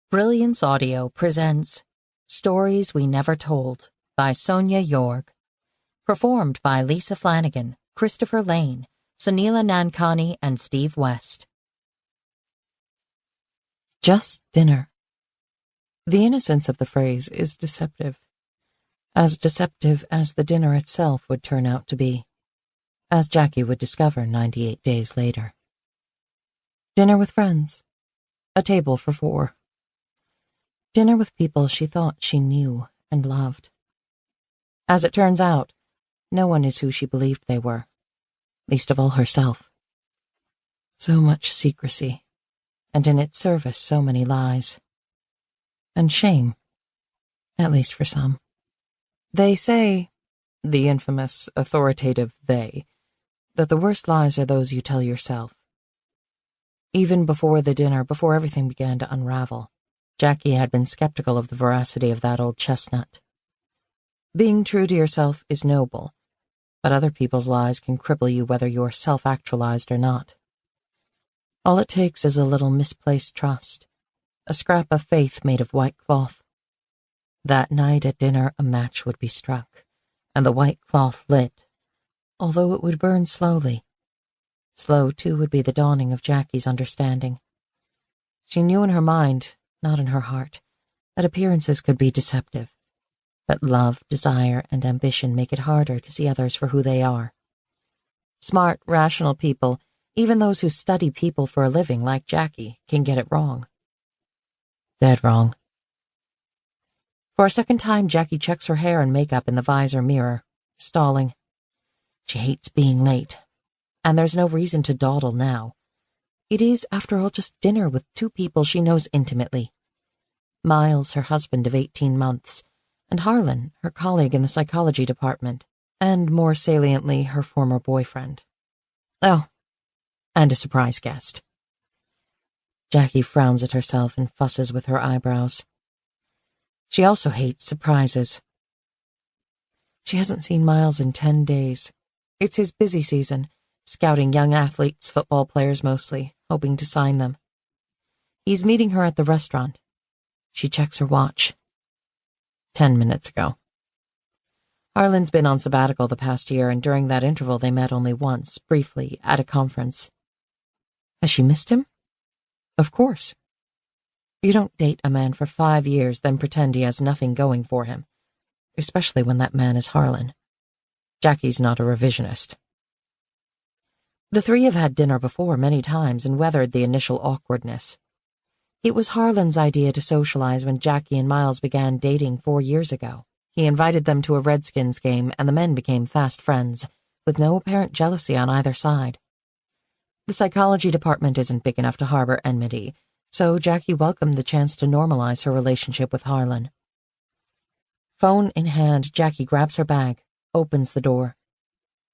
Brilliance Audio presents Stories We Never Told by Sonja Yoerg. Performed by Lisa Flanagan, Christopher Lane, Sunila Nankani, and Steve West. Just dinner. The innocence of the phrase is deceptive as the dinner itself would turn out to be, as Jackie would discover 98 days later. Dinner with friends. A table for 4. Dinner with people she thought she knew and loved. As it turns out, no one is who she believed they were, least of all herself. So much secrecy, and in its service so many lies. And shame, at least for some. They say, the infamous, authoritative they, that the worst lies are those you tell yourself. Even before the dinner, before everything began to unravel, Jackie had been skeptical of the veracity of that old chestnut. Being true to yourself is noble, but other people's lies can cripple you whether you are self-actualized or not. All it takes is a little misplaced trust, a scrap of faith made of white cloth. That night at dinner a match would be struck, and the white cloth lit, although it would burn slowly. Slow, too, would be the dawning of Jackie's understanding. She knew in her mind, not in her heart, that appearances could be deceptive, that love, desire, and ambition make it harder to see others for who they are. Smart, rational people, even those who study people for a living like Jackie, can get it wrong. Dead wrong. For a second time, Jackie checks her hair and makeup in the visor mirror, stalling. She hates being late, and there's no reason to dawdle now. It is, after all, just dinner with 2 people she knows intimately. Miles, her husband of 18 months, and Harlan, her colleague in the psychology department, and, more saliently, her former boyfriend. Oh, and a surprise guest. Jackie frowns at herself and fusses with her eyebrows. She also hates surprises. She hasn't seen Miles in 10 days. It's his busy season, scouting young athletes, football players mostly, hoping to sign them. He's meeting her at the restaurant. She checks her watch. 10 minutes ago. Harlan's been on sabbatical the past year, and during that interval they met only once, briefly, at a conference. Has she missed him? Of course. You don't date a man for 5 years, then pretend he has nothing going for him, especially when that man is Harlan. Jackie's not a revisionist. The 3 have had dinner before many times and weathered the initial awkwardness. It was Harlan's idea to socialize when Jackie and Miles began dating 4 years ago. He invited them to a Redskins game, and the men became fast friends, with no apparent jealousy on either side. The psychology department isn't big enough to harbor enmity, so Jackie welcomed the chance to normalize her relationship with Harlan. Phone in hand, Jackie grabs her bag, opens the door.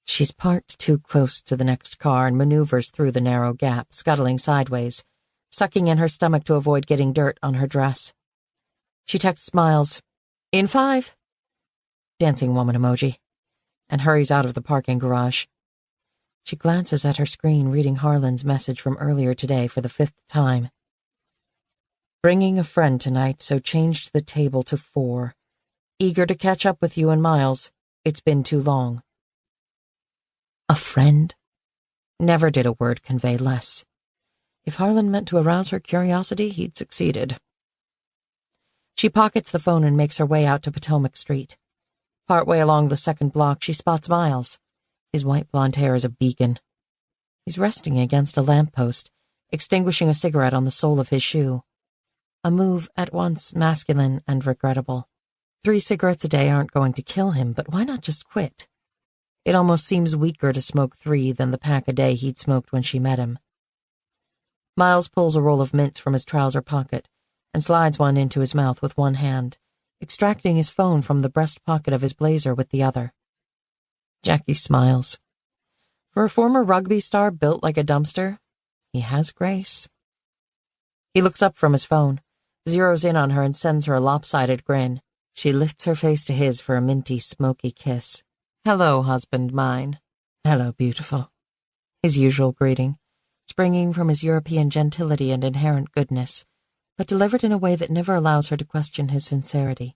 She's parked too close to the next car and maneuvers through the narrow gap, scuttling sideways, sucking in her stomach to avoid getting dirt on her dress. She texts Miles, "In 5," dancing woman emoji, and hurries out of the parking garage. She glances at her screen, reading Harlan's message from earlier today for the 5th time. "Bringing a friend tonight, so changed the table to 4. Eager to catch up with you and Miles. It's been too long." A friend? Never did a word convey less. If Harlan meant to arouse her curiosity, he'd succeeded. She pockets the phone and makes her way out to Potomac Street. Partway along the 2nd block, she spots Miles. His white blonde hair is a beacon. He's resting against a lamppost, extinguishing a cigarette on the sole of his shoe. A move at once masculine and regrettable. 3 cigarettes a day aren't going to kill him, but why not just quit? It almost seems weaker to smoke 3 than the pack a day he'd smoked when she met him. Miles pulls a roll of mints from his trouser pocket and slides one into his mouth with one hand, extracting his phone from the breast pocket of his blazer with the other. Jackie smiles. For a former rugby star built like a dumpster, he has grace. He looks up from his phone, zeroes in on her and sends her a lopsided grin. She lifts her face to his for a minty, smoky kiss. "Hello, husband mine." "Hello, beautiful." His usual greeting, springing from his European gentility and inherent goodness, but delivered in a way that never allows her to question his sincerity.